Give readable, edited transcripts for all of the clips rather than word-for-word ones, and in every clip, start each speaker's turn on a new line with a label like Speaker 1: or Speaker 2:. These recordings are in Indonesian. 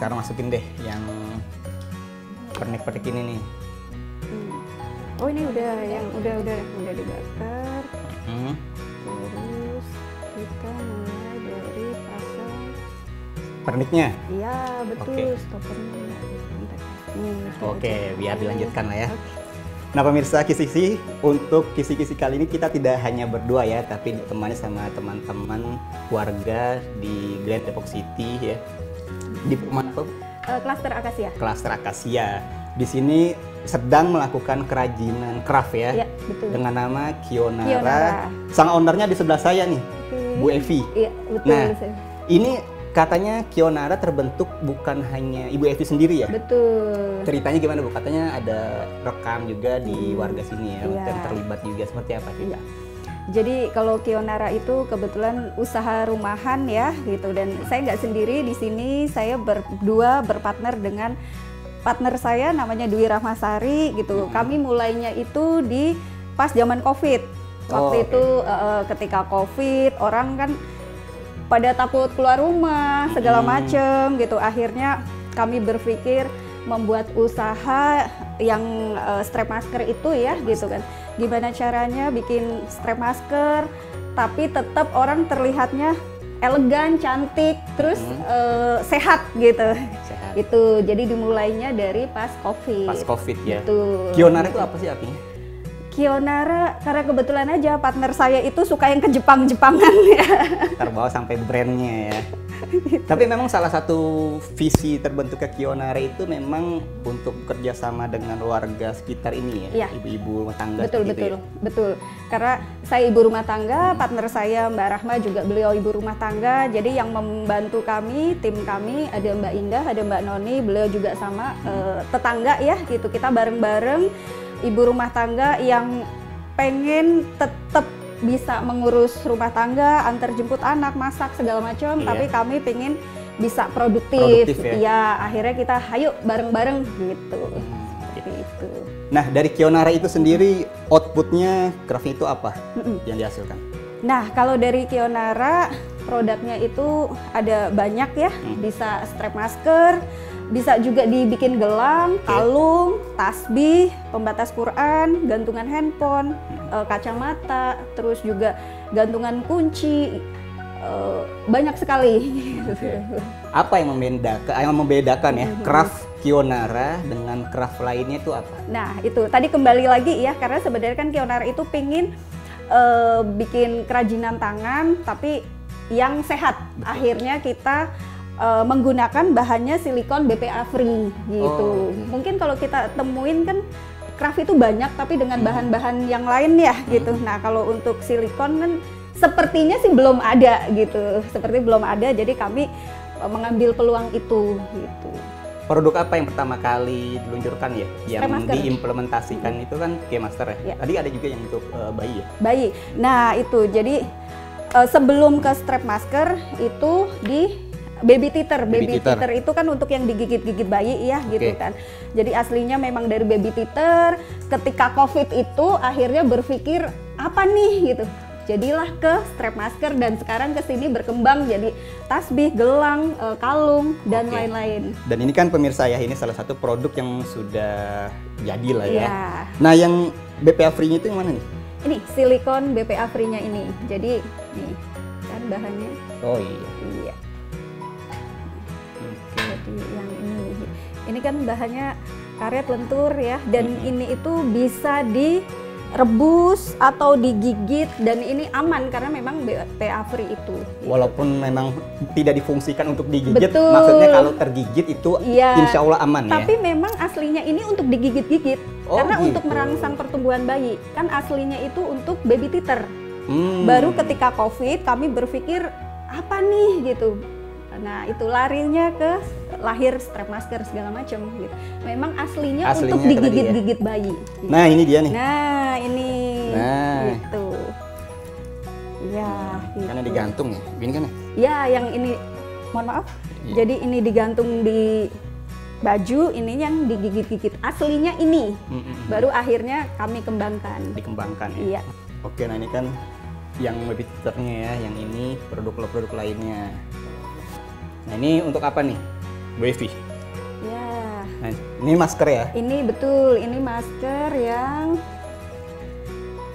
Speaker 1: sekarang masukin deh yang pernik-pernik ini nih.
Speaker 2: Oh ini udah dibakar. Terus kita mulai dari pasang
Speaker 1: Perniknya.
Speaker 2: iya betul.
Speaker 1: Oke.
Speaker 2: Stoppernya
Speaker 1: Oke, biar dilanjutkan lah ya.
Speaker 2: Oke.
Speaker 1: Nah pemirsa Kisi-Kisi, untuk Kisi-Kisi kali ini kita tidak hanya berdua ya, tapi ditemani sama teman-teman warga di Grand Depok City ya. Di perumahan apa?
Speaker 2: Klaster akasia.
Speaker 1: Klaster Akasia. Di sini sedang melakukan kerajinan craft ya,
Speaker 2: Iya betul.
Speaker 1: dengan nama Kionara.
Speaker 2: Kionara.
Speaker 1: Sang ownernya di sebelah saya nih, Bu Evi.
Speaker 2: Iya betul.
Speaker 1: Nah, ini katanya Kionara terbentuk bukan hanya Ibu Evi sendiri ya?
Speaker 2: Betul.
Speaker 1: Ceritanya gimana Bu? Katanya ada rekam juga di warga sini ya,
Speaker 2: Iya.
Speaker 1: dan terlibat juga seperti apa sih?
Speaker 2: Iya. Jadi kalau Kionara itu kebetulan usaha rumahan ya gitu, dan saya nggak sendiri di sini, saya berdua berpartner dengan partner saya namanya Dwi Rahmasari gitu. Kami mulainya itu di pas zaman COVID. Waktu
Speaker 1: oke.
Speaker 2: itu ketika COVID orang kan pada takut keluar rumah segala macem gitu. Akhirnya kami berpikir membuat usaha yang strap masker itu ya gitu kan. Gimana caranya bikin strap masker tapi tetap orang terlihatnya elegan, cantik, terus sehat gitu.
Speaker 1: Sehat.
Speaker 2: Itu jadi dimulainya dari pas COVID.
Speaker 1: Pas COVID ya.
Speaker 2: Betul.
Speaker 1: Kionara itu apa sih artinya?
Speaker 2: Kionara karena kebetulan aja partner saya itu suka yang ke Jepang-Jepangan ya.
Speaker 1: Terbawa sampai brandnya ya. Tapi memang salah satu visi terbentuknya Kionara itu memang untuk kerjasama dengan warga sekitar ini ya,
Speaker 2: Iya.
Speaker 1: ibu-ibu rumah tangga.
Speaker 2: Betul,
Speaker 1: gitu
Speaker 2: betul,
Speaker 1: ya.
Speaker 2: betul. Karena saya ibu rumah tangga, partner saya Mbak Rahma juga beliau ibu rumah tangga. Jadi yang membantu kami, tim kami ada Mbak Indah, ada Mbak Noni, beliau juga sama tetangga ya gitu. Kita bareng-bareng ibu rumah tangga yang pengen tetap bisa mengurus rumah tangga, antar jemput anak, masak segala macam,
Speaker 1: Iya.
Speaker 2: tapi kami pengen bisa produktif.
Speaker 1: Produktif ya.
Speaker 2: Iya, akhirnya kita hayu bareng-bareng gitu. Seperti itu.
Speaker 1: Nah, dari Kionara itu sendiri outputnya craftnya itu apa yang dihasilkan?
Speaker 2: Nah, kalau dari Kionara produknya itu ada banyak ya, bisa strap masker, bisa juga dibikin gelang, kalung, tasbih, pembatas Quran, gantungan handphone, kacamata, terus juga gantungan kunci, banyak sekali.
Speaker 1: Apa yang membedakan ya craft Kionara dengan craft lainnya itu apa?
Speaker 2: Nah, itu tadi kembali lagi ya, karena sebenarnya kan Kionara itu pingin bikin kerajinan tangan, tapi yang sehat.
Speaker 1: Betul.
Speaker 2: Akhirnya kita menggunakan bahannya silikon BPA free gitu. Mungkin kalau kita temuin kan craft itu banyak tapi dengan bahan-bahan yang lain ya gitu. Nah, kalau untuk silikon kan sepertinya sih belum ada gitu. Seperti belum ada, jadi kami mengambil peluang itu gitu.
Speaker 1: Produk apa yang pertama kali diluncurkan ya? Yang
Speaker 2: Masker.
Speaker 1: diimplementasikan itu kan K-Master ya?
Speaker 2: Ya.
Speaker 1: Tadi ada juga yang untuk bayi ya?
Speaker 2: Bayi. Nah, itu jadi sebelum ke strap masker itu di baby teether. Baby teether itu kan untuk yang digigit-gigit bayi ya gitu kan. Jadi aslinya memang dari baby teether. Ketika COVID itu akhirnya berpikir apa nih gitu. Jadilah ke strap masker dan sekarang ke sini berkembang jadi tasbih, gelang, kalung dan lain-lain.
Speaker 1: Dan ini kan pemirsa ya, ini salah satu produk yang sudah jadi lah ya.
Speaker 2: Iya.
Speaker 1: Nah, yang BPA free-nya itu yang mana nih?
Speaker 2: Ini silikon BPA free-nya ini. Jadi nih kan bahannya.
Speaker 1: Oh iya.
Speaker 2: Iya. Jadi yang ini kan bahannya karet lentur ya, dan ini itu bisa direbus atau digigit dan ini aman karena memang BPA free itu.
Speaker 1: Walaupun memang tidak difungsikan untuk digigit,
Speaker 2: Betul.
Speaker 1: maksudnya kalau tergigit itu
Speaker 2: Iya.
Speaker 1: insya Allah aman ya.
Speaker 2: Tapi memang aslinya ini untuk digigit-gigit
Speaker 1: Oh,
Speaker 2: karena
Speaker 1: gitu.
Speaker 2: untuk merangsang pertumbuhan bayi. Kan aslinya itu untuk baby teether.
Speaker 1: Hmm.
Speaker 2: Baru ketika COVID kami berpikir apa nih gitu. Nah, itu larinya ke lahir strap masker segala macam gitu. Memang aslinya untuk
Speaker 1: Aslinya tadi
Speaker 2: digigit-gigit bayi. gitu.
Speaker 1: Nah, ini dia nih.
Speaker 2: Nah, ini
Speaker 1: Nah.
Speaker 2: gitu. Ya, gitu.
Speaker 1: Karena digantung ya. Ini kan ya?
Speaker 2: Ya, yang ini mohon maaf.
Speaker 1: Iya.
Speaker 2: Jadi ini digantung di baju, ini yang digigit-gigit. Aslinya ini. Baru akhirnya kami kembangkan.
Speaker 1: Dikembangkan ya.
Speaker 2: Iya.
Speaker 1: Oke, nah ini kan yang baby teether-nya ya, yang ini produk-produk lainnya. Nah, ini untuk apa nih? Bu Evi.
Speaker 2: Ya.
Speaker 1: Nah, ini masker ya?
Speaker 2: Ini betul, ini masker yang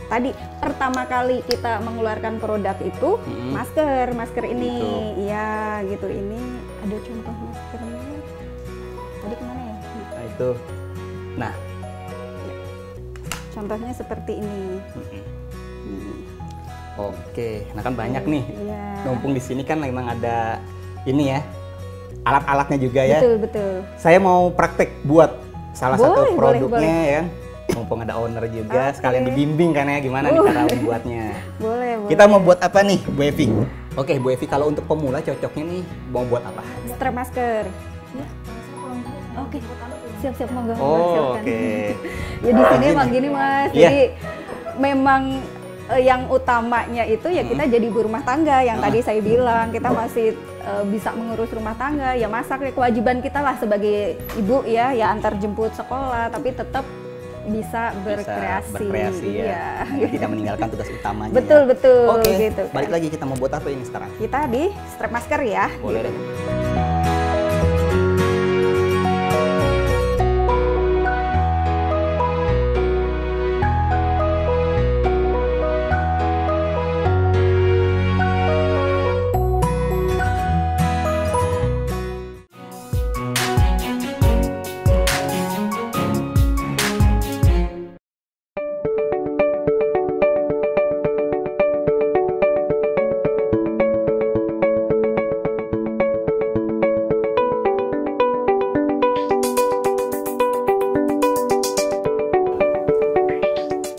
Speaker 2: tadi pertama kali kita mengeluarkan produk itu masker ini, iya gitu. Ini ada contoh maskernya. Tadi kemana ya?
Speaker 1: Nah itu, nah
Speaker 2: contohnya seperti ini.
Speaker 1: Oke, nah kan banyak nih.
Speaker 2: Iya.
Speaker 1: Mumpung di sini kan memang ada ini ya, alat-alatnya juga ya.
Speaker 2: Betul betul.
Speaker 1: Saya mau praktek buat salah satu produknya
Speaker 2: boleh.
Speaker 1: ya. Mumpung ada owner juga, sekalian dibimbing kan ya gimana nih cara membuatnya.
Speaker 2: Boleh.
Speaker 1: Kita mau buat apa nih, Bu Evi? Oke, Bu Evi, kalau untuk pemula cocoknya nih mau buat apa?
Speaker 2: Strap masker. Ya. Oke. Siap-siap monggo.
Speaker 1: Oh, oke.
Speaker 2: Ya di sini emang gini Mas.
Speaker 1: Iya.
Speaker 2: Jadi memang yang utamanya itu ya kita jadi ibu rumah tangga yang tadi saya bilang kita masih bisa mengurus rumah tangga ya, masak ya kewajiban kita lah sebagai ibu ya antar jemput sekolah tapi tetap bisa berkreasi
Speaker 1: ya. Tidak meninggalkan tugas utamanya.
Speaker 2: Betul
Speaker 1: ya.
Speaker 2: betul.
Speaker 1: Oke,
Speaker 2: gitu.
Speaker 1: Balik lagi kita mau buat apa ini sekarang?
Speaker 2: Kita di strap masker ya.
Speaker 1: Boleh
Speaker 2: gitu.
Speaker 1: deh.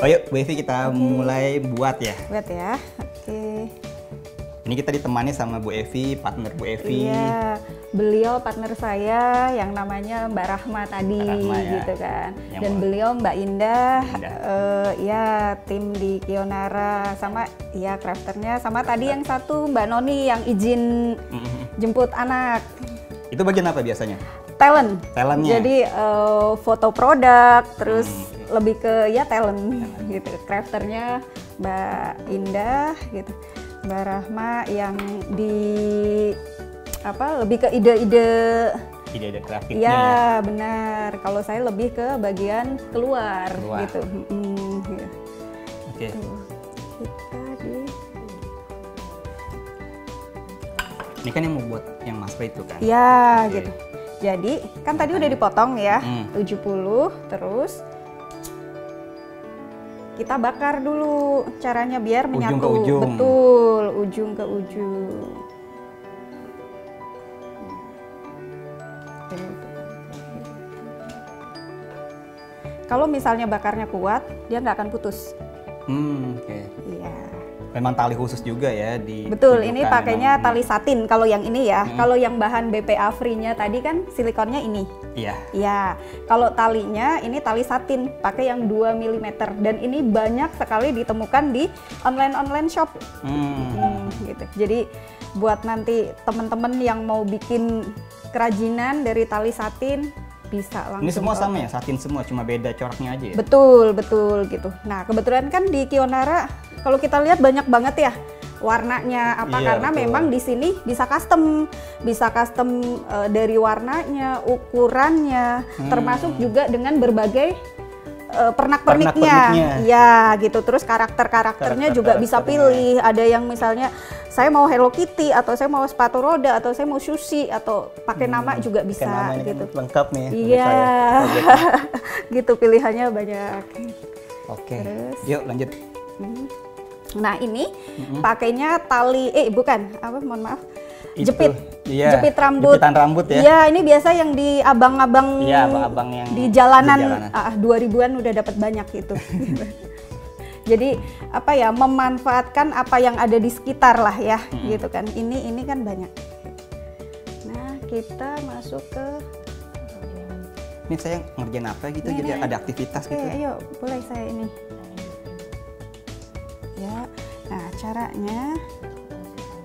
Speaker 1: Oh yuk, Bu Evi kita mulai buat ya.
Speaker 2: Buat ya, oke.
Speaker 1: Ini kita ditemani sama Bu Evi, partner Bu Evi.
Speaker 2: Iya, beliau partner saya yang namanya Mbak Rahma tadi,
Speaker 1: Rahma, ya.
Speaker 2: gitu kan.
Speaker 1: Yang
Speaker 2: Dan beliau Mbak Indah, ya tim di Kionara sama ya crafternya, sama tadi yang satu Mbak Noni yang izin jemput anak.
Speaker 1: Itu bagian apa biasanya?
Speaker 2: Talentnya. Jadi foto produk, terus lebih ke ya talent gitu. Crafternya Mbak Indah gitu. Mbak Rahma yang di apa lebih ke ide-ide
Speaker 1: grafiknya.
Speaker 2: Ya benar. Kalau saya lebih ke bagian keluar. Gitu. Gitu.
Speaker 1: Oke. Ini kan yang mau buat yang masker itu kan?
Speaker 2: Ya gitu. Jadi kan tadi udah dipotong ya 70, terus kita bakar dulu caranya biar menyatu.
Speaker 1: Ujung ke ujung.
Speaker 2: Betul, ujung ke ujung. Kalau misalnya bakarnya kuat, dia nggak akan putus.
Speaker 1: Oke.
Speaker 2: Iya.
Speaker 1: Memang tali khusus juga ya di.
Speaker 2: Betul, ini pakainya tali satin kalau yang ini ya. Kalau yang bahan BPA free-nya tadi kan silikonnya ini.
Speaker 1: Iya.
Speaker 2: Iya. Kalau talinya ini tali satin, pakai yang 2 mm dan ini banyak sekali ditemukan di online shop. Gitu. Jadi buat nanti teman-teman yang mau bikin kerajinan dari tali satin bisa langsung.
Speaker 1: Ini semua sama ya, satin semua, cuma beda coraknya aja ya?
Speaker 2: Betul, betul gitu. Nah, kebetulan kan di Kionara kalau kita lihat banyak banget ya warnanya apa, karena memang di sini bisa custom dari warnanya, ukurannya, termasuk juga dengan berbagai pernak-perniknya. Ya, gitu. Terus karakternya juga bisa pilih. Ada yang misalnya saya mau Hello Kitty atau saya mau sepatu roda atau saya mau sushi atau pakai nama juga bisa
Speaker 1: nama ini
Speaker 2: gitu.
Speaker 1: Kan lengkap nih.
Speaker 2: Iya. Gitu pilihannya banyak.
Speaker 1: Oke. Yuk lanjut.
Speaker 2: Nah, ini pakainya tali mohon maaf. Jepit.
Speaker 1: Iya,
Speaker 2: jepit rambut.
Speaker 1: Jepitan rambut ya.
Speaker 2: Iya, ini biasa yang di abang-abang
Speaker 1: yang
Speaker 2: di jalanan. 2000-an udah dapat banyak itu. Jadi apa ya, memanfaatkan apa yang ada di sekitar lah ya, gitu kan. Ini kan banyak. Nah, kita masuk ke
Speaker 1: ini saya ngerjain apa gitu, jadi ada aktivitas gitu.
Speaker 2: Ayo, boleh saya ini. Ya, nah caranya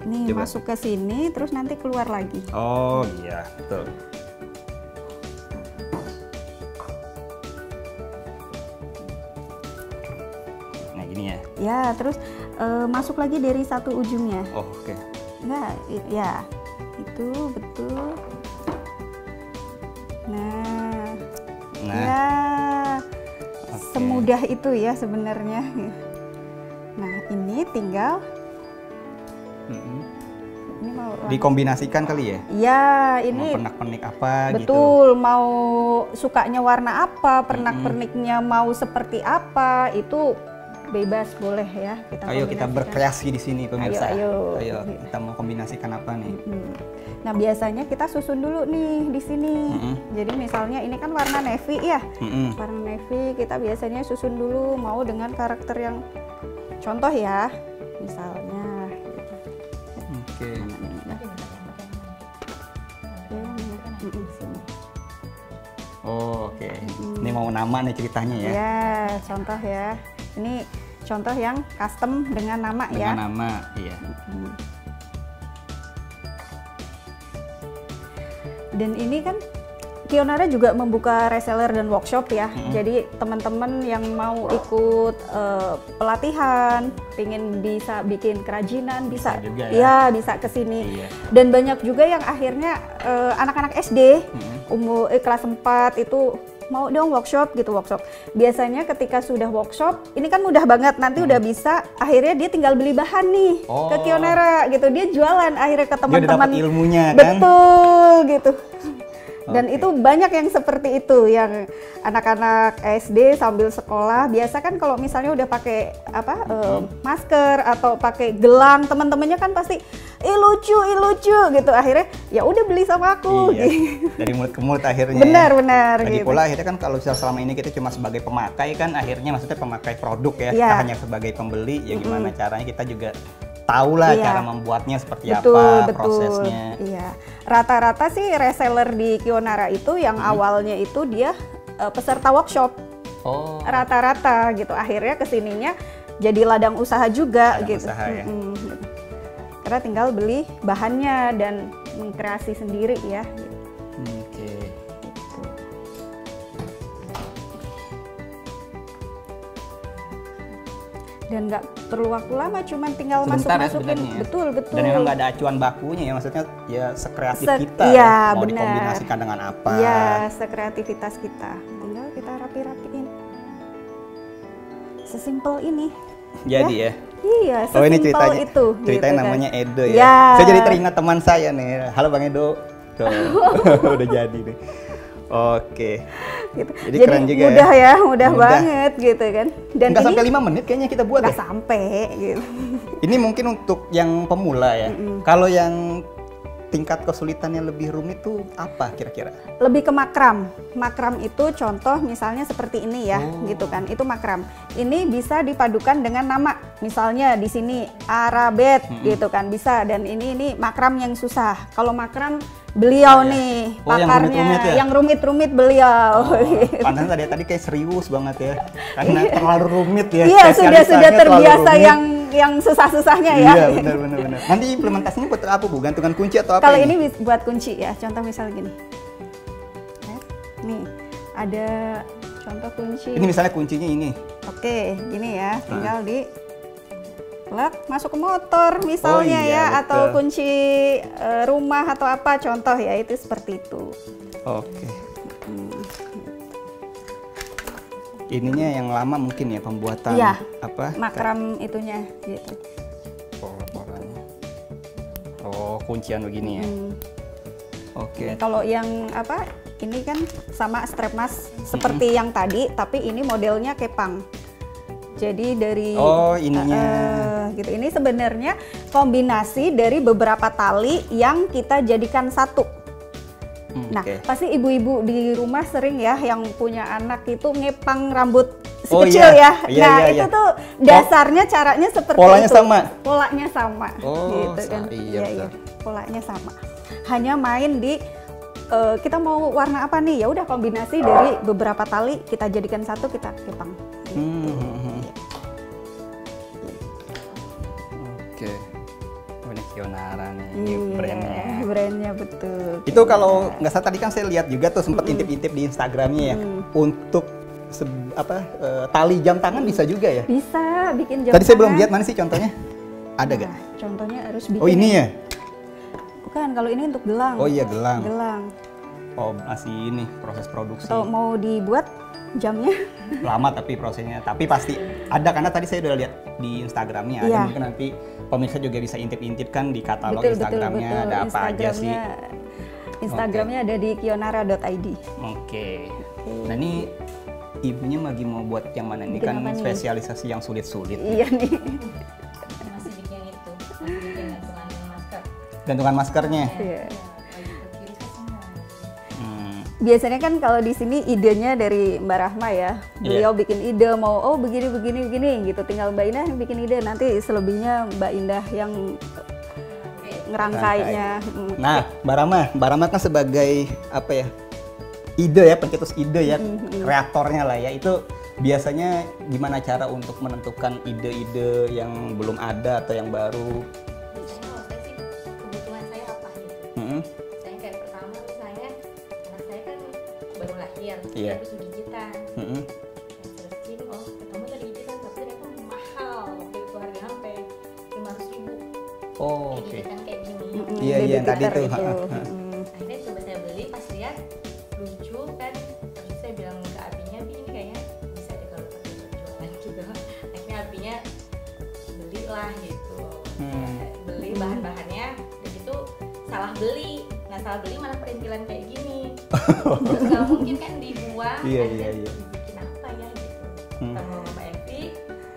Speaker 2: nih masuk ke sini, terus nanti keluar lagi.
Speaker 1: Oh iya, betul. Nah gini ya.
Speaker 2: Ya, terus masuk lagi dari satu ujungnya.
Speaker 1: Oh oke.
Speaker 2: Enggak, ya itu betul.
Speaker 1: Nah,
Speaker 2: ya semudah itu ya sebenarnya. Nah ini tinggal ini mau
Speaker 1: dikombinasikan kali ya?
Speaker 2: Ya ini
Speaker 1: mau pernak-pernik apa
Speaker 2: betul, gitu. Mau sukanya warna apa, pernak-perniknya mau seperti apa, itu bebas boleh ya.
Speaker 1: Ayo kita berkreasi di sini pemirsa.
Speaker 2: Ayo.
Speaker 1: Kita mau kombinasikan apa nih?
Speaker 2: Nah biasanya kita susun dulu nih di sini. Jadi misalnya ini kan warna navy ya, warna navy kita biasanya susun dulu mau dengan karakter yang contoh ya, misalnya.
Speaker 1: Oke. Oh, oke. Ini mau nama nih ceritanya ya?
Speaker 2: Ya, contoh ya. Ini contoh yang custom dengan nama ya.
Speaker 1: Dengan nama, iya.
Speaker 2: Dan ini kan Kionara juga membuka reseller dan workshop ya. Jadi teman-teman yang mau ikut pelatihan, pengen bisa bikin kerajinan, bisa
Speaker 1: juga
Speaker 2: ya bisa ke sini. Iya. Dan banyak juga yang akhirnya anak-anak SD umur kelas 4 itu mau dong workshop gitu, workshop. Biasanya ketika sudah workshop, ini kan mudah banget, nanti udah bisa, akhirnya dia tinggal beli bahan nih ke Kionara gitu. Dia jualan akhirnya ke teman-teman.
Speaker 1: Dia udah dapat ilmunya kan?
Speaker 2: Betul gitu. Dan itu banyak yang seperti itu, yang anak-anak SD sambil sekolah biasa kan kalau misalnya udah pakai apa masker atau pakai gelang, teman-temannya kan pasti lucu gitu, akhirnya ya udah beli sama aku.
Speaker 1: Iya,
Speaker 2: gitu.
Speaker 1: dari mulut ke mulut akhirnya.
Speaker 2: Benar
Speaker 1: Lagi
Speaker 2: gitu.
Speaker 1: pula akhirnya kan kalau selama ini kita cuma sebagai pemakai kan, akhirnya maksudnya pemakai produk ya,
Speaker 2: Iya.
Speaker 1: kita hanya sebagai pembeli ya gimana caranya kita juga tahu lah cara membuatnya seperti
Speaker 2: betul.
Speaker 1: prosesnya.
Speaker 2: Iya. Rata-rata sih reseller di Kionara itu yang awalnya itu dia peserta workshop.
Speaker 1: Oh.
Speaker 2: Rata-rata gitu. Akhirnya kesininya jadi ladang usaha juga gitu.
Speaker 1: Usaha, ya.
Speaker 2: Gitu. Karena tinggal beli bahannya dan mengkreasi sendiri ya. Gitu.
Speaker 1: Oke.
Speaker 2: Dan nggak perlu waktu lama, cuman tinggal
Speaker 1: Sebentar
Speaker 2: masukin.
Speaker 1: ya,
Speaker 2: Betul.
Speaker 1: Dan memang nggak ada acuan bakunya ya, maksudnya ya sekreatif kita
Speaker 2: iya,
Speaker 1: ya, mau
Speaker 2: benar.
Speaker 1: dikombinasikan dengan apa.
Speaker 2: Iya, sekreativitas kita. Tinggal kita rapi-rapiin. Sesimpel ini.
Speaker 1: Jadi ya.
Speaker 2: Iya,
Speaker 1: Oh ini
Speaker 2: sesimpel
Speaker 1: ceritanya,
Speaker 2: itu.
Speaker 1: ceritanya
Speaker 2: gitu
Speaker 1: namanya
Speaker 2: kan.
Speaker 1: Edo ya.
Speaker 2: Ya.
Speaker 1: Saya jadi teringat teman saya nih. Halo Bang Edo. Tuh, udah jadi nih. Oke.
Speaker 2: Gitu.
Speaker 1: Jadi keren juga
Speaker 2: mudah
Speaker 1: ya.
Speaker 2: Mudah banget gitu kan. Dan
Speaker 1: nggak
Speaker 2: ini
Speaker 1: sampai 5 menit kayaknya kita buat
Speaker 2: nggak
Speaker 1: ya.
Speaker 2: sampai gitu.
Speaker 1: Ini mungkin untuk yang pemula ya. Kalau yang tingkat kesulitannya lebih rumit tuh apa kira-kira?
Speaker 2: Lebih ke makram. Makram itu contoh misalnya seperti ini ya, gitu kan. Itu makram. Ini bisa dipadukan dengan nama. Misalnya di sini Arabet gitu kan, bisa. Dan ini makram yang susah. Kalau makram beliau nih pakarnya, yang rumit-rumit beliau.
Speaker 1: Pantas tadi kayak serius banget ya, karena terlalu rumit ya.
Speaker 2: Iya, sudah terbiasa yang susah-susahnya ya.
Speaker 1: Iya, benar. Nanti implementasinya buat apa Bu? Gantungan kunci atau apa?
Speaker 2: Kalau ini buat kunci ya, contoh misal gini. Nih, ada contoh kunci.
Speaker 1: Ini misalnya kuncinya ini.
Speaker 2: Oke, gini ya, tinggal di plug masuk ke motor misalnya ya, atau kunci rumah atau apa, contoh ya, itu seperti itu.
Speaker 1: Oke. Ininya yang lama mungkin ya pembuatan apa?
Speaker 2: Makram itunya gitu.
Speaker 1: Pola-polanya. Oh, kuncian begini ya. Oke.
Speaker 2: Kalau yang apa? Ini kan sama strap mas seperti yang tadi, tapi ini modelnya kepang. Jadi dari
Speaker 1: ininya
Speaker 2: gitu. Ini sebenarnya kombinasi dari beberapa tali yang kita jadikan satu. Nah, pasti ibu-ibu di rumah sering ya yang punya anak itu ngepang rambut si kecil ya. Itu tuh dasarnya caranya seperti
Speaker 1: polanya
Speaker 2: itu.
Speaker 1: Polanya
Speaker 2: sama. Gitu kan. Iya. Polanya sama. Hanya main di kita mau warna apa nih? Ya udah kombinasi dari beberapa tali kita jadikan satu, kita kepang.
Speaker 1: Oke. Ini Kionara nih,
Speaker 2: brandnya betul.
Speaker 1: Itu kalau nggak salah tadi kan saya lihat juga tuh sempat intip-intip di Instagramnya ya. Untuk tali jam tangan bisa juga ya?
Speaker 2: Bisa bikin jam
Speaker 1: tangan. Tadi saya belum lihat, mana sih contohnya? Ada nggak?
Speaker 2: Contohnya harus bikin.
Speaker 1: Oh ini ya?
Speaker 2: Bukan, kalau ini untuk gelang.
Speaker 1: Oh iya, gelang. Oh, masih ini proses produksi.
Speaker 2: Atau mau dibuat jamnya?
Speaker 1: Lama tapi prosesnya. Tapi pasti ada, karena tadi saya udah lihat di Instagramnya. Ada,
Speaker 2: Iya.
Speaker 1: mungkin nanti pemirsa juga bisa intip-intip kan di katalog
Speaker 2: Betul,
Speaker 1: Instagramnya
Speaker 2: betul.
Speaker 1: ada apa aja sih.
Speaker 2: Instagramnya ada di kionara.id.
Speaker 1: Oke. Nah ini ibunya lagi mau buat yang mana nih?
Speaker 2: Bikin
Speaker 1: Kan
Speaker 2: apa nih?
Speaker 1: spesialisasi yang sulit-sulit.
Speaker 2: Iya nih.
Speaker 3: Masih bikin itu, masih bikin gantungan masker.
Speaker 1: Gantungan maskernya.
Speaker 2: Iya.
Speaker 3: Lagi ke kiri ke sana.
Speaker 2: Biasanya kan kalau di sini idenya dari Mbak Rahma ya. Beliau bikin ide mau begini gitu. Tinggal Mbak Indah yang bikin ide, nanti selebihnya Mbak Indah yang ngerangkainya.
Speaker 1: Nah, Mbak Rama kan sebagai apa ya? Ide ya, pencetus ide ya, kreatornya lah ya. Itu biasanya gimana cara untuk menentukan ide-ide yang belum ada atau yang baru?
Speaker 3: Biasanya kalau saya sih kebutuhan saya apa gitu. Saya kayak pertama tuh saya, anak saya kan baru lahir,
Speaker 1: Iya.
Speaker 3: terus gigitan. Searching, ketemu tadi gigitan tapi ternyata mahal. Waktu itu harganya sampai 500.000.
Speaker 1: Oh,
Speaker 3: Kayak
Speaker 1: oke.
Speaker 3: gigitan kayak gini.
Speaker 1: Iya, yang tadi
Speaker 2: Babysitter
Speaker 1: tuh.
Speaker 2: itu.
Speaker 3: Akhirnya coba saya beli, pas lihat lucu kan, terus saya bilang ke abinya, Abi ini kayaknya bisa deh kalau pakai jualan gitu. Akhirnya abinya belilah gitu. Beli bahan-bahannya, dan itu salah beli. Nah salah beli malah perintilan kayak gini. Terus nggak mungkin kan dibuang,
Speaker 1: Iya,
Speaker 3: akhirnya
Speaker 1: iya.
Speaker 3: dibikin apa ya gitu. Ketemu Mbak Evi,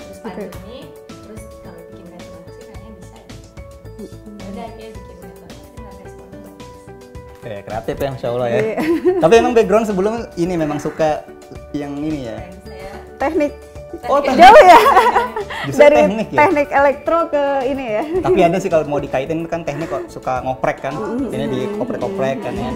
Speaker 3: terus pandemi, terus kalau bikin gantungan masker kayaknya bisa ya. Udah akhirnya bikin gantungan masker, nggak responnya bagus.
Speaker 1: Kayak kreatif ya, Masya Allah ya.
Speaker 2: Iya.
Speaker 1: Tapi emang background sebelumnya ini memang suka yang ini ya.
Speaker 3: Dan saya
Speaker 2: Teknik.
Speaker 1: Oh,
Speaker 2: Jauh ya.
Speaker 1: Justru
Speaker 2: Dari
Speaker 1: teknik ya?
Speaker 2: teknik elektro ke ini ya.
Speaker 1: Tapi ada sih kalau mau dikaitin kan teknik kok suka ngoprek kan. Ini dioprek-oprek kan ya.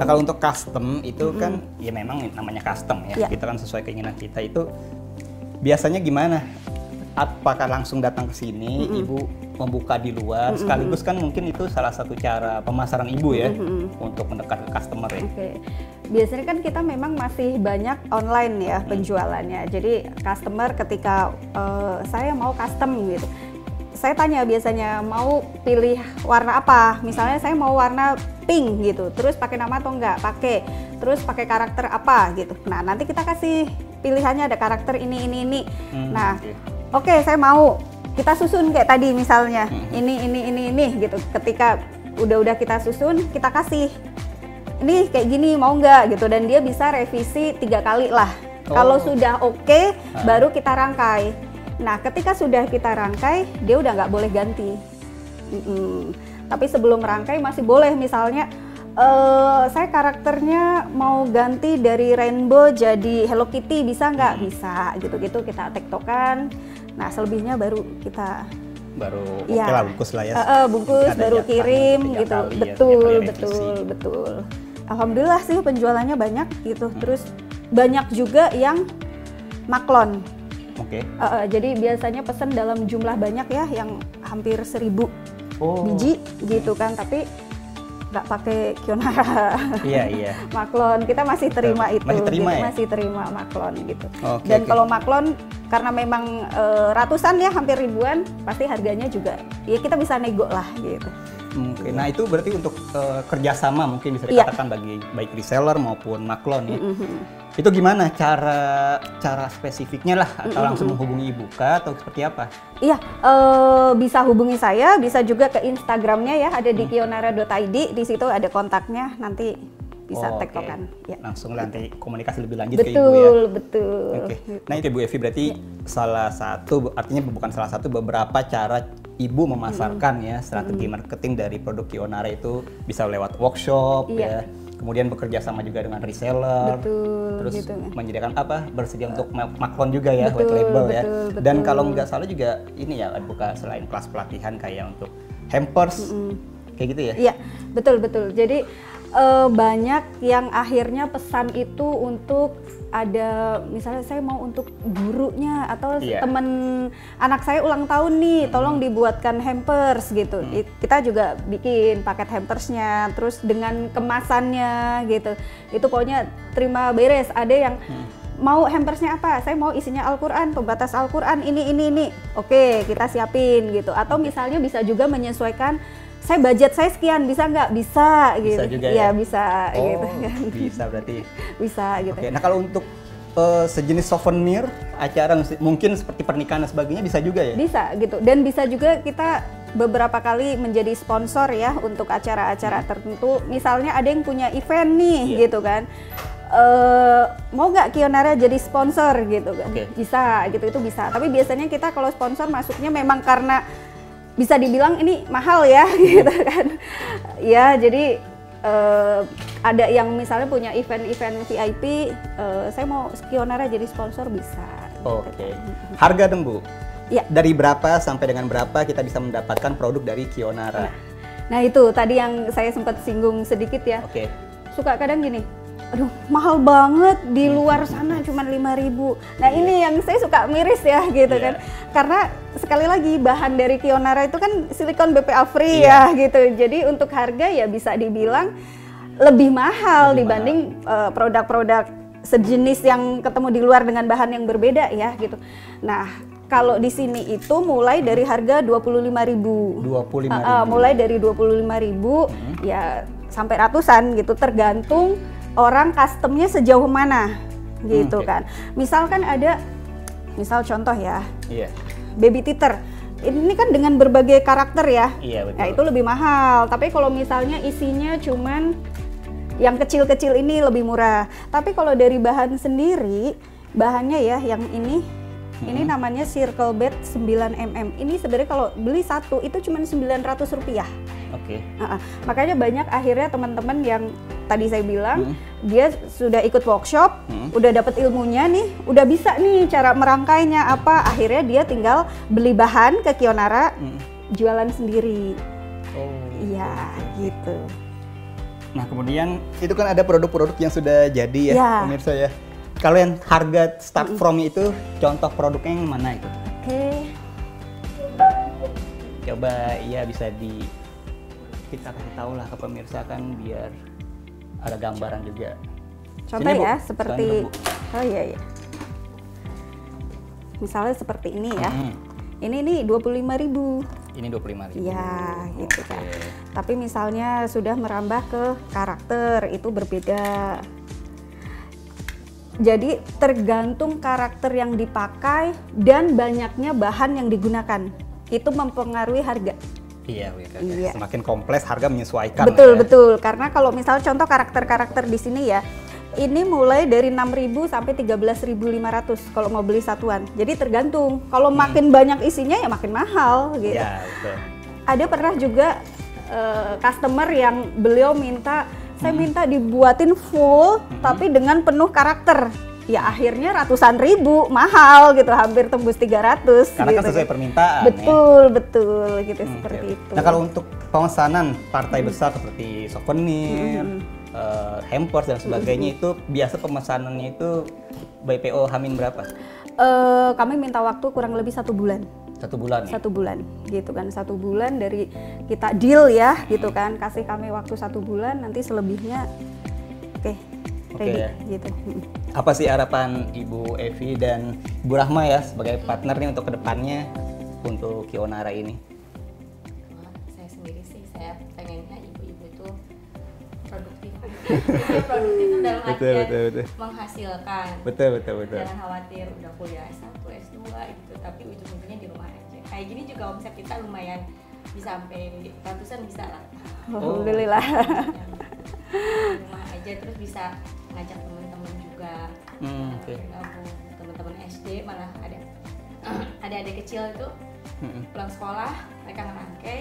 Speaker 1: Nah kalau untuk custom itu kan ya memang namanya custom ya.
Speaker 2: Iya.
Speaker 1: Kita kan sesuai keinginan kita itu biasanya gimana? Apakah langsung datang ke sini, ibu membuka di luar, sekaligus kan mungkin itu salah satu cara pemasaran ibu ya untuk mendekat ke customer ya.
Speaker 2: Oke. Biasanya kan kita memang masih banyak online ya penjualannya. Jadi customer ketika saya mau custom gitu. Saya tanya biasanya mau pilih warna apa. Misalnya saya mau warna pink gitu. Terus pakai nama atau enggak? Pakai. Terus pakai karakter apa gitu. Nah, nanti kita kasih pilihannya ada karakter ini. Nah, oke, saya mau. Kita susun kayak tadi misalnya. Ini gitu. Ketika udah kita susun, kita kasih ini kayak gini mau nggak gitu, dan dia bisa revisi 3 kali lah. Kalau sudah oke, baru kita rangkai. Nah ketika sudah kita rangkai, dia udah nggak boleh ganti. Tapi sebelum rangkai masih boleh, misalnya saya karakternya mau ganti dari rainbow jadi Hello Kitty, bisa nggak? Bisa, gitu-gitu kita tektokan. Nah selebihnya baru kita
Speaker 1: oke lah bungkus lah ya.
Speaker 2: Bungkus
Speaker 1: Ada
Speaker 2: baru
Speaker 1: jatahnya
Speaker 2: kirim
Speaker 1: 3
Speaker 2: gitu.
Speaker 1: kali ya,
Speaker 2: Betul,
Speaker 1: 3 kali revisi.
Speaker 2: betul. Alhamdulillah sih penjualannya banyak gitu. Terus banyak juga yang maklon.
Speaker 1: Oke.
Speaker 2: Jadi biasanya pesan dalam jumlah banyak ya, yang hampir 1000 biji gitu kan, tapi nggak pakai Kionara.
Speaker 1: Iya.
Speaker 2: Maklon kita masih terima itu.
Speaker 1: Masih terima
Speaker 2: gitu.
Speaker 1: ya?
Speaker 2: Masih terima maklon gitu.
Speaker 1: Oke,
Speaker 2: Dan
Speaker 1: oke.
Speaker 2: kalau maklon karena memang ratusan ya, hampir ribuan, pasti harganya juga ya kita bisa nego lah gitu.
Speaker 1: Oke, nah itu berarti untuk kerjasama mungkin bisa
Speaker 2: Iya.
Speaker 1: dikatakan bagi baik reseller maupun maklon ya. Itu gimana cara spesifiknya lah, atau langsung menghubungi ibu kah atau seperti apa?
Speaker 2: Iya, bisa hubungi saya, bisa juga ke Instagramnya ya, ada di kionara.id, di situ ada kontaknya, nanti bisa
Speaker 1: Oke.
Speaker 2: tektokan. Ya.
Speaker 1: Langsung nanti komunikasi lebih lanjut ke ibu ya.
Speaker 2: Betul, betul.
Speaker 1: Oke. Nah itu Bu Evi berarti salah satu, artinya bukan salah satu, beberapa cara ibu memasarkan ya strategi marketing dari produk Kionara itu bisa lewat workshop
Speaker 2: Iya.
Speaker 1: ya. kemudian bekerja sama juga dengan reseller,
Speaker 2: Betul,
Speaker 1: terus
Speaker 2: gitu.
Speaker 1: menyediakan bersedia untuk maklon juga ya,
Speaker 2: Betul,
Speaker 1: white label ya.
Speaker 2: betul,
Speaker 1: Dan
Speaker 2: betul.
Speaker 1: kalau nggak salah juga ini ya buka selain kelas pelatihan kayak untuk hampers, kayak gitu ya.
Speaker 2: Iya, betul. Jadi banyak yang akhirnya pesan itu untuk ada, misalnya saya mau untuk gurunya atau
Speaker 1: Iya.
Speaker 2: temen anak saya ulang tahun nih, tolong dibuatkan hampers gitu. Kita juga bikin paket hampersnya, terus dengan kemasannya gitu. Itu pokoknya terima beres. Ada yang mau hampersnya apa? Saya mau isinya Al-Quran, pembatas Al-Quran ini. Oke, kita siapin gitu. Atau misalnya bisa juga menyesuaikan, saya budget saya sekian, bisa nggak? Bisa gitu.
Speaker 1: juga
Speaker 2: ya?
Speaker 1: ya?
Speaker 2: Bisa
Speaker 1: Oh,
Speaker 2: gitu kan.
Speaker 1: bisa berarti.
Speaker 2: Bisa gitu.
Speaker 1: Oke, nah kalau untuk sejenis souvenir acara mungkin seperti pernikahan dan sebagainya bisa juga ya?
Speaker 2: Bisa gitu. Dan bisa juga kita beberapa kali menjadi sponsor ya untuk acara-acara tertentu. Misalnya ada yang punya event nih gitu kan. Mau nggak Kionara jadi sponsor gitu kan? Bisa gitu, itu bisa. Tapi biasanya kita kalau sponsor masuknya memang karena bisa dibilang ini mahal ya gitu kan. Ya jadi ada yang misalnya punya event-event VIP, saya mau Kionara jadi sponsor, bisa.
Speaker 1: Oke. Harga dong Bu?
Speaker 2: Ya.
Speaker 1: Dari berapa sampai dengan berapa kita bisa mendapatkan produk dari Kionara?
Speaker 2: Nah itu tadi yang saya sempat singgung sedikit ya.
Speaker 1: Oke.
Speaker 2: Suka kadang gini, aduh mahal banget di luar sana cuma 5.000. Nah ini yang saya suka miris ya gitu kan. Karena sekali lagi bahan dari Kionara itu kan silikon BPA free ya gitu. Jadi untuk harga ya bisa dibilang lebih mahal dibanding produk-produk sejenis yang ketemu di luar dengan bahan yang berbeda ya gitu. Nah, kalau di sini itu mulai dari harga 25.000.
Speaker 1: 25.000.
Speaker 2: Mulai dari 25.000 ya sampai ratusan gitu, tergantung orang customnya sejauh mana gitu kan. Misalkan ada, misal contoh ya, baby teeter. Ini kan dengan berbagai karakter ya.
Speaker 1: Iya, betul.
Speaker 2: Nah, itu lebih mahal. Tapi kalau misalnya isinya cuman yang kecil-kecil ini lebih murah. Tapi kalau dari bahan sendiri, bahannya ya yang ini namanya Circle Bed 9mm. Ini sebenarnya kalau beli satu itu cuma Rp900.
Speaker 1: Oke.
Speaker 2: Makanya banyak akhirnya teman-teman yang tadi saya bilang dia sudah ikut workshop, udah dapat ilmunya nih, udah bisa nih cara merangkainya apa, akhirnya dia tinggal beli bahan ke Kionara, jualan sendiri. Iya, gitu.
Speaker 1: Nah kemudian itu kan ada produk-produk yang sudah jadi ya, pemirsa ya. Kalau yang harga start from itu, contoh produknya yang mana itu?
Speaker 2: Oke.
Speaker 1: Coba ya bisa kita kasih tahu lah ke pemirsa kan biar ada gambaran juga.
Speaker 2: Contoh
Speaker 1: Sini, Bu.
Speaker 2: ya, seperti
Speaker 1: Soalnya,
Speaker 2: oh iya. Misalnya seperti ini ya. Ini nih 25.000.
Speaker 1: Ini 25.000.
Speaker 2: Iya, gitu kan. Tapi misalnya sudah merambah ke karakter, itu berbeda. Jadi tergantung karakter yang dipakai dan banyaknya bahan yang digunakan. Itu mempengaruhi harga.
Speaker 1: Iya. Semakin kompleks harga menyesuaikan.
Speaker 2: Betul. Karena kalau misal contoh karakter-karakter di sini ya, ini mulai dari 6.000 sampai 13.500 kalau mau beli satuan. Jadi tergantung. Kalau makin banyak isinya ya makin mahal gitu.
Speaker 1: Iya, betul.
Speaker 2: Ada pernah juga customer yang beliau minta, saya minta dibuatin full tapi dengan penuh karakter. Ya akhirnya ratusan ribu, mahal gitu, hampir tembus 300.
Speaker 1: Karena kan sesuai permintaan.
Speaker 2: Betul gitu, seperti itu.
Speaker 1: Nah kalau untuk pemesanan partai besar seperti souvenir, hampers dan sebagainya itu biasa pemesanannya itu by PO Hamin berapa?
Speaker 2: Kami minta waktu kurang lebih 1 bulan.
Speaker 1: 1 bulan ya?
Speaker 2: 1 bulan gitu kan, 1 bulan dari kita deal ya gitu kan, kasih kami waktu 1 bulan, nanti selebihnya ready
Speaker 1: ya.
Speaker 2: gitu.
Speaker 1: Apa sih harapan Ibu Evi dan Ibu Rahma ya sebagai partner nih untuk kedepannya untuk Kionara ini?
Speaker 3: Saya sendiri sih, saya pengennya ibu-ibu itu produktif. Produktif itu dalam artian menghasilkan.
Speaker 1: Betul.
Speaker 3: Jangan khawatir udah kuliah S1, S2 gitu, tapi ujung-ujungnya di rumah aja. Kayak gini juga omset kita lumayan bisa sampai ratusan bisa lah.
Speaker 2: Alhamdulillah.
Speaker 3: Di rumah aja, terus bisa ngajak teman-teman juga. Bergabung teman-teman SD, malah ada adik-adik kecil itu pulang sekolah mereka ngerangkai,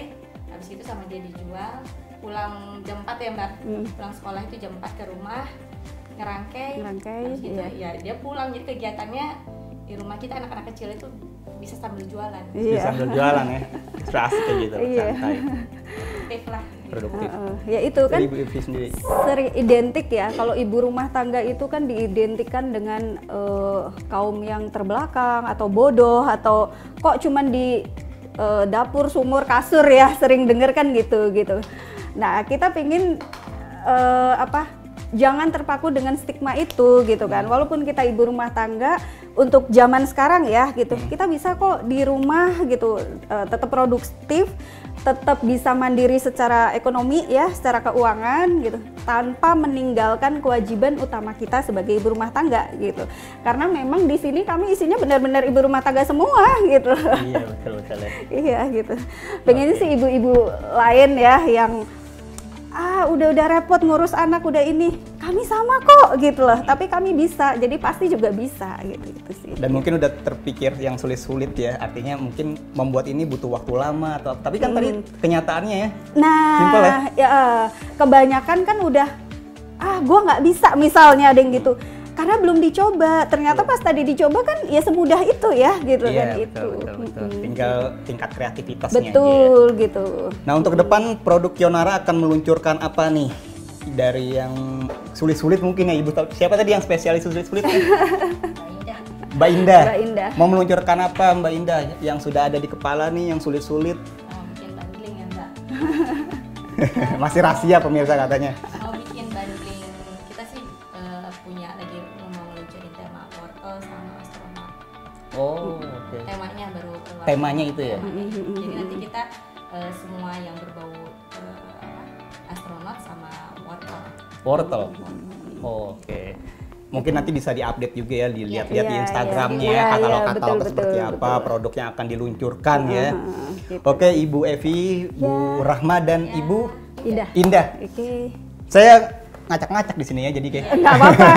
Speaker 3: habis itu sama dia dijual, pulang jam 4 ya Mbak. Pulang sekolah itu jam 4 ke rumah, ngerangkai. Habis gitu, ya dia pulang, jadi kegiatannya di rumah kita anak-anak kecil itu bisa sambil jualan.
Speaker 1: Bisa sambil jualan ya. Sudah asik kayak gitu, santai.
Speaker 3: Produktif lah.
Speaker 1: Produktif.
Speaker 2: Ya itu kan
Speaker 1: Ibu Evi sendiri.
Speaker 2: sering identik ya, kalau ibu rumah tangga itu kan diidentikan dengan kaum yang terbelakang atau bodoh atau kok cuman di dapur, sumur, kasur ya, sering denger kan gitu. Nah kita pingin jangan terpaku dengan stigma itu gitu kan. Walaupun kita ibu rumah tangga, untuk zaman sekarang ya gitu, kita bisa kok di rumah gitu tetap produktif, tetap bisa mandiri secara ekonomi ya, secara keuangan gitu, tanpa meninggalkan kewajiban utama kita sebagai ibu rumah tangga gitu. Karena memang di sini kami isinya benar-benar ibu rumah tangga semua gitu.
Speaker 1: Iya betul ya.
Speaker 2: Iya gitu. Pengennya sih ibu-ibu lain ya yang udah repot ngurus anak, udah ini, kami sama kok gitu loh, tapi kami bisa, jadi pasti juga bisa gitu sih.
Speaker 1: Dan mungkin udah terpikir yang sulit-sulit ya, artinya mungkin membuat ini butuh waktu lama atau, tapi kan tadi kenyataannya ya.
Speaker 2: Nah,
Speaker 1: simple ya.
Speaker 2: Kebanyakan kan udah gua nggak bisa misalnya ada yang gitu. Karena belum dicoba, ternyata pas tadi dicoba kan ya semudah itu ya gitu kan.
Speaker 1: Betul. Tinggal tingkat kreativitasnya
Speaker 2: betul
Speaker 1: aja.
Speaker 2: Gitu.
Speaker 1: Nah untuk ke depan produk Kionara akan meluncurkan apa nih? Dari yang sulit-sulit mungkin ya Ibu tahu. Siapa tadi yang spesialis sulit-sulit? Mbak Indah. Mau meluncurkan apa Mbak Indah yang sudah ada di kepala nih yang sulit-sulit?
Speaker 3: Bikin bundling ya Mbak.
Speaker 1: Masih rahasia pemirsa katanya.
Speaker 3: Mau bikin bundling, kita sih punya lagi mau meluncurin tema wortel sama astronot.
Speaker 1: Oke.
Speaker 3: Temanya baru keluar.
Speaker 1: Temanya itu ya?
Speaker 3: Jadi nanti kita semua yang berbau astronot sama wortel.
Speaker 1: Oke. Mungkin nanti bisa diupdate juga ya, dilihat-lihat di
Speaker 2: Iya,
Speaker 1: Instagramnya
Speaker 2: iya,
Speaker 1: katalog-katalog
Speaker 2: betul,
Speaker 1: seperti
Speaker 2: betul,
Speaker 1: apa produk yang akan diluncurkan ya.
Speaker 2: Gitu.
Speaker 1: Oke, Ibu Evi, Bu Rahma dan Ibu Indah.
Speaker 2: Oke.
Speaker 1: Saya ngacak-ngacak di sini ya, jadi kayak
Speaker 2: Enggak apa-apa.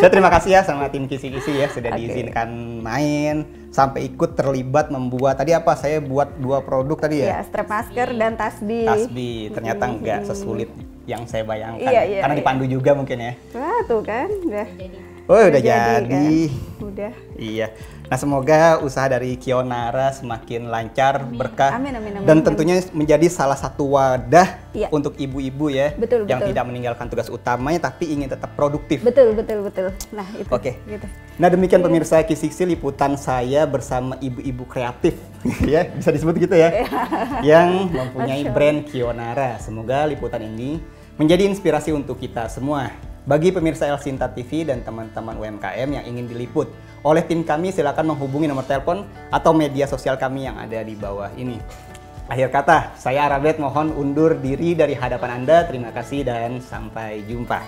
Speaker 1: saya terima kasih ya sama tim Kisi-Kisi ya sudah diizinkan main sampai ikut terlibat membuat tadi apa saya buat 2 produk tadi ya.
Speaker 2: Ya, strap masker dan tasbih.
Speaker 1: Tasbih ternyata nggak sesulit yang saya bayangkan
Speaker 2: Iya,
Speaker 1: karena dipandu juga mungkin ya.
Speaker 2: Wah, tuh kan udah.
Speaker 1: Oh, udah jadi.
Speaker 2: Kan? Udah.
Speaker 1: Iya. Nah, semoga usaha dari Kionara semakin lancar, berkah,
Speaker 2: Amin.
Speaker 1: dan tentunya menjadi salah satu wadah untuk ibu-ibu ya,
Speaker 2: betul,
Speaker 1: yang tidak meninggalkan tugas utamanya tapi ingin tetap produktif.
Speaker 2: Betul. Nah, itu.
Speaker 1: Oke.
Speaker 2: Gitu.
Speaker 1: Nah, demikian pemirsa Kisi-Kisi liputan saya bersama ibu-ibu kreatif, ya bisa disebut gitu ya, yang mempunyai brand Kionara. Semoga liputan ini menjadi inspirasi untuk kita semua. Bagi pemirsa El Sinta TV dan teman-teman UMKM yang ingin diliput oleh tim kami, silakan menghubungi nomor telepon atau media sosial kami yang ada di bawah ini. Akhir kata, saya Arabet mohon undur diri dari hadapan Anda. Terima kasih dan sampai jumpa.